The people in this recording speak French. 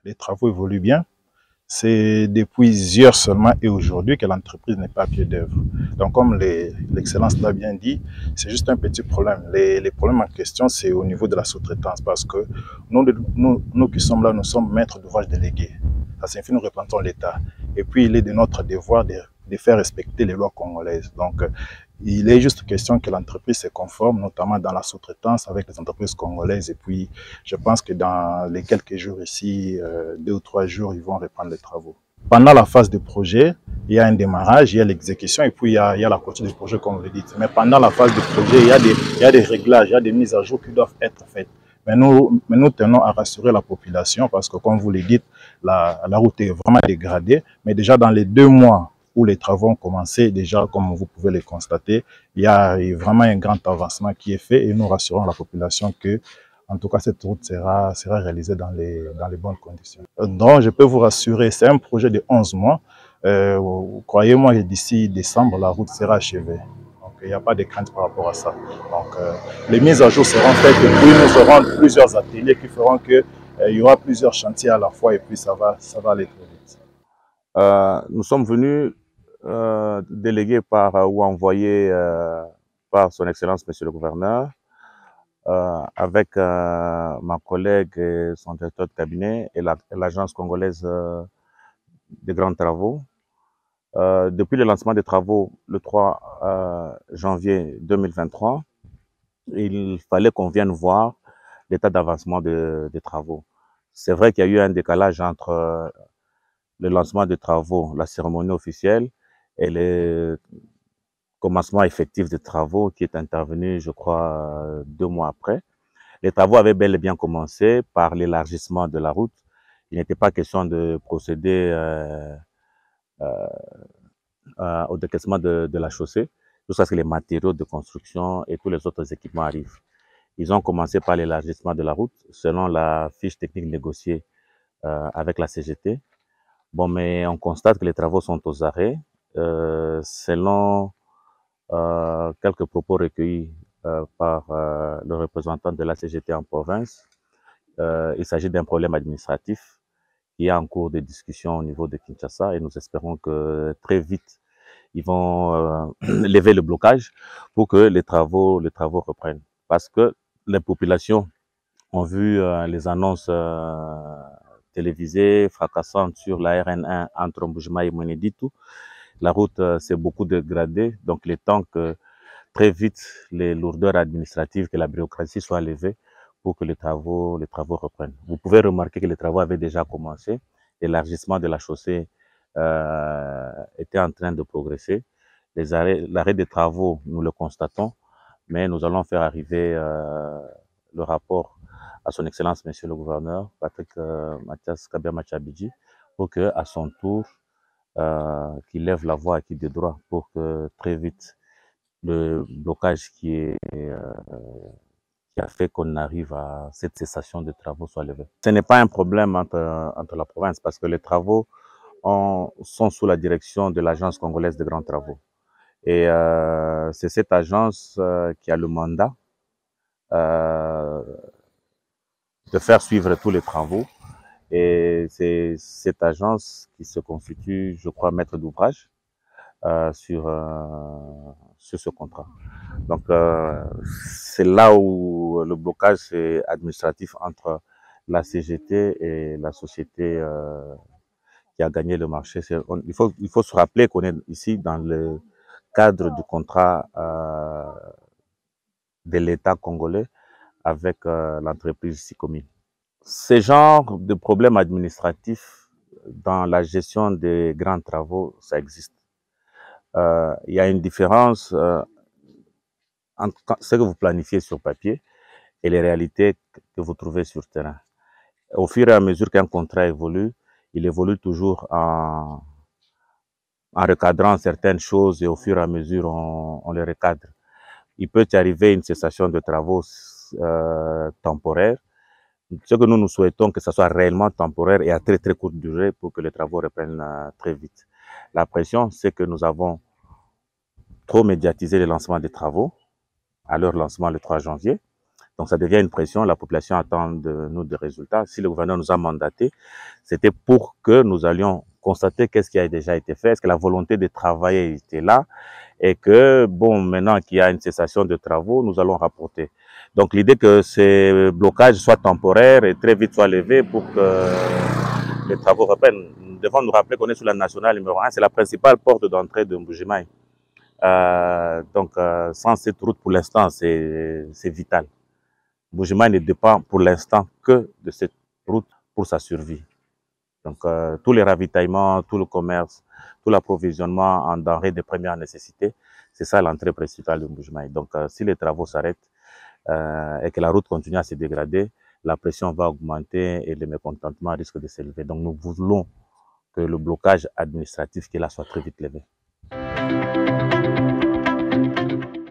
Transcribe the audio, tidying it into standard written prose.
les travaux évoluent bien. C'est depuis hier seulement et aujourd'hui que l'entreprise n'est pas à pied d'œuvre. Donc, comme l'excellence l'a bien dit, c'est juste un petit problème. Les problèmes en question, c'est au niveau de la sous-traitance parce que nous qui sommes là, nous sommes maîtres d'ouvrage délégués. Ça signifie que nous représentons l'État. Et puis, il est de notre devoir de faire respecter les lois congolaises. Donc, il est juste question que l'entreprise se conforme, notamment dans la sous-traitance avec les entreprises congolaises. Et puis, je pense que dans les quelques jours ici, 2 ou 3 jours, ils vont reprendre les travaux. Pendant la phase de projet, il y a un démarrage, il y a l'exécution et puis il y a la clôture du projet, comme vous le dites. Mais pendant la phase de projet, il y a des réglages, il y a des mises à jour qui doivent être faites. Mais nous tenons à rassurer la population parce que, comme vous le dites, la route est vraiment dégradée. Mais déjà, dans les 2 mois où les travaux ont commencé, déjà, comme vous pouvez le constater, il y a vraiment un grand avancement qui est fait et nous rassurons la population que, en tout cas, cette route sera réalisée dans les bonnes conditions. Donc, je peux vous rassurer, c'est un projet de 11 mois. Croyez-moi, d'ici décembre, la route sera achevée. Donc, il n'y a pas de crainte par rapport à ça. Donc, les mises à jour seront faites et puis nous aurons plusieurs ateliers qui feront qu'il y aura plusieurs chantiers à la fois et puis ça va aller très vite. Nous sommes venus délégués par ou envoyés par son Excellence, Monsieur le Gouverneur, avec ma collègue et son directeur de cabinet et l'Agence congolaise des grands travaux. Depuis le lancement des travaux le 3 janvier 2023, il fallait qu'on vienne voir l'état d'avancement des travaux. C'est vrai qu'il y a eu un décalage entre le lancement des travaux, la cérémonie officielle et le commencement effectif des travaux qui est intervenu, je crois, 2 mois après. Les travaux avaient bel et bien commencé par l'élargissement de la route. Il n'était pas question de procéder au décaissement de la chaussée, jusqu'à ce que les matériaux de construction et tous les autres équipements arrivent. Ils ont commencé par l'élargissement de la route, selon la fiche technique négociée avec la CGT. Bon, mais on constate que les travaux sont aux arrêts. Selon quelques propos recueillis par le représentant de la CGT en province, il s'agit d'un problème administratif qui est en cours de discussion au niveau de Kinshasa et nous espérons que très vite, ils vont lever le blocage pour que les travaux reprennent. Parce que les populations ont vu les annonces télévisées fracassantes sur la RN1 entre Mbujimayi et Mweneditu. La route s'est beaucoup dégradée, donc il est temps que très vite les lourdeurs administratives, que la bureaucratie soit levée pour que les travaux reprennent. Vous pouvez remarquer que les travaux avaient déjà commencé. L'élargissement de la chaussée était en train de progresser. L'arrêt des travaux, nous le constatons, mais nous allons faire arriver le rapport à son Excellence, Monsieur le Gouverneur, Patrick Mathias Kabia-Machabidji, pour que, à son tour, qu'il lève la voix à qui de droit pour que très vite le blocage qui a fait qu'on arrive à cette cessation de travaux soit levé. Ce n'est pas un problème entre la province parce que les travaux sont sous la direction de l'Agence congolaise de grands travaux. Et c'est cette agence qui a le mandat de faire suivre tous les travaux. Et c'est cette agence qui se constitue, je crois, maître d'ouvrage sur ce contrat. Donc, c'est là où le blocage est administratif entre la CGT et la société qui a gagné le marché. Il faut se rappeler qu'on est ici dans le cadre du contrat de l'État congolais avec l'entreprise Sikomi. Ce genre de problèmes administratifs dans la gestion des grands travaux, ça existe. Il y a une différence entre ce que vous planifiez sur papier et les réalités que vous trouvez sur terrain. Au fur et à mesure qu'un contrat évolue, il évolue toujours en recadrant certaines choses et au fur et à mesure, on les recadre. Il peut y arriver une cessation de travaux temporaire. Ce que nous souhaitons, que ce soit réellement temporaire et à très très courte durée pour que les travaux reprennent très vite. La pression, c'est que nous avons trop médiatisé le lancement des travaux à leur lancement le 3 janvier. Donc ça devient une pression, la population attend de nous des résultats. Si le gouverneur nous a mandatés, c'était pour que nous allions constater qu'est-ce qui a déjà été fait, est-ce que la volonté de travailler était là, et que, bon, maintenant qu'il y a une cessation de travaux, nous allons rapporter. Donc l'idée que ces blocages soient temporaires et très vite soient levés pour que les travaux reprennent. Nous devons nous rappeler qu'on est sur la nationale numéro 1, c'est la principale porte d'entrée de Mbuji-Mayi. Donc sans cette route pour l'instant, c'est vital. Mbuji-Mayi ne dépend pour l'instant que de cette route pour sa survie. Donc tous les ravitaillements, tout le commerce, tout l'approvisionnement en denrées de première nécessité, c'est ça l'entrée principale de Mbuji-Mayi. Donc si les travaux s'arrêtent et que la route continue à se dégrader, la pression va augmenter et le mécontentement risque de s'élever. Donc nous voulons que le blocage administratif qui est là soit très vite levé.